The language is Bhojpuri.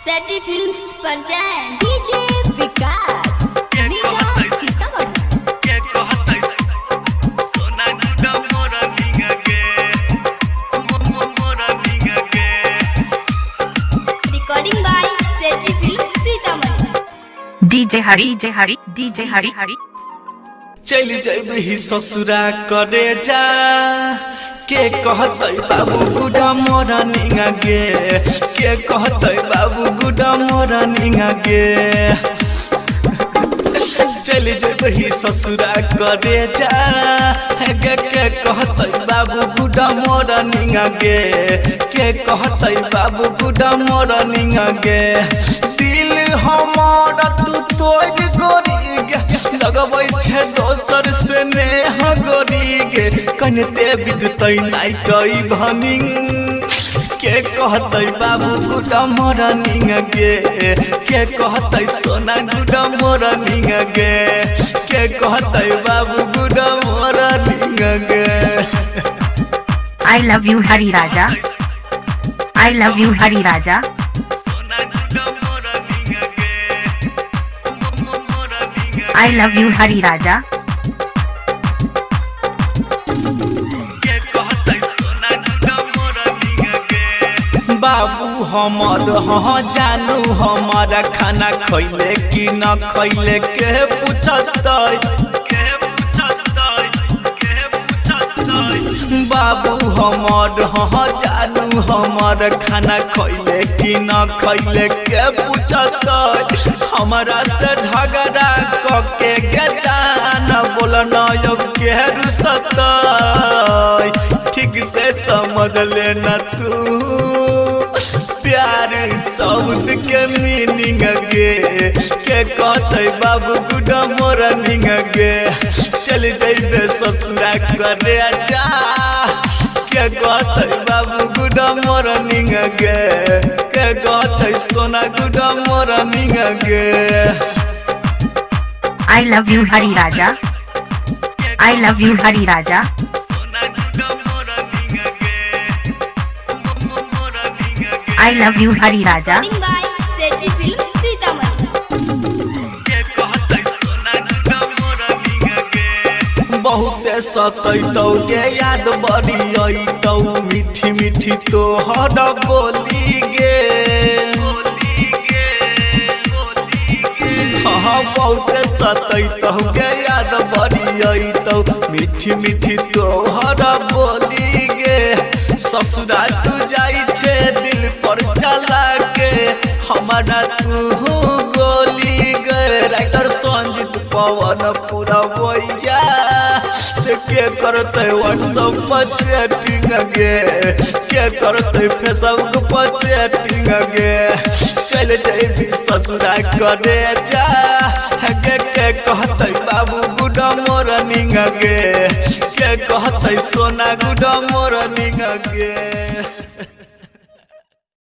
सेटी फिल्म्स पर जाएं DJ Vikas recording by Seti films Sitamarhi. DJ Hari चल जइबही ससुरा करे जा के कहतै बाबू गुडा मोरा निंगा गे के कहतै बाबू गुडा मोरा निंगा गे चल जइबही ससुरा करे जा के कहतै बाबू गुडा मोरा निंगा गे के कहतै बाबू गुडा मोरा निंगा गे दिल हमारा तू तोड़ गोरी लगबै छे दोसर से नेह गोरी गे कनते विदतै नाइटै भनिंग के कहतै बाबू गुडा मोरा निंग गे के कहतै सोना गुडा मोरा निंग गे के कहतै बाबू गुडा मोरा निंग गे। I love you Hari Raja I love you Hari Raja I love you Hari Raja Babu हमर हाँ जानू हमारा खाना खैले कि न खैले के पूछतै बाबू हमर हाँ जानू हमार खाना खैले कि न खैले के पूछतै हमारा से झगड़ा कके के जान बोल न के रुसतै ठीक से समझ लेना तू प्यार शब्द के मीनिंग गे के कहतै बाबू गुडा मोरा निंग गे चल जइबे ससुरा करे जा के कहतै बाबू गुडा मोरा निंग गे के कहतै सोना गुडा मोरा निंग गे। I love you Hari Raja I love you Hari Raja I love you Hari Raja recording by Seti films Sitamarhi. बहुते सतैतौ गे याद बड़ी अइतौ मीठी मीठी तोहर बोली गे हाँ बहुते सतैतौ गे याद बड़ी अइतौ मीठी मीठी तोहर बोली गे ससुरा तू जाई छे दिल पर चला के हमारा तू गोली गे राइटर संजीत पवन पूरा वैया से के करते व्हाट्सएप पर चैटिंग गे के करते फेसबुक पर चैटिंग गे चल जइबी ससुरा करे जा के कहतै बाबू गुडा मोरा निंग गे के कहतै सोना गुडा मोरा निंग गे।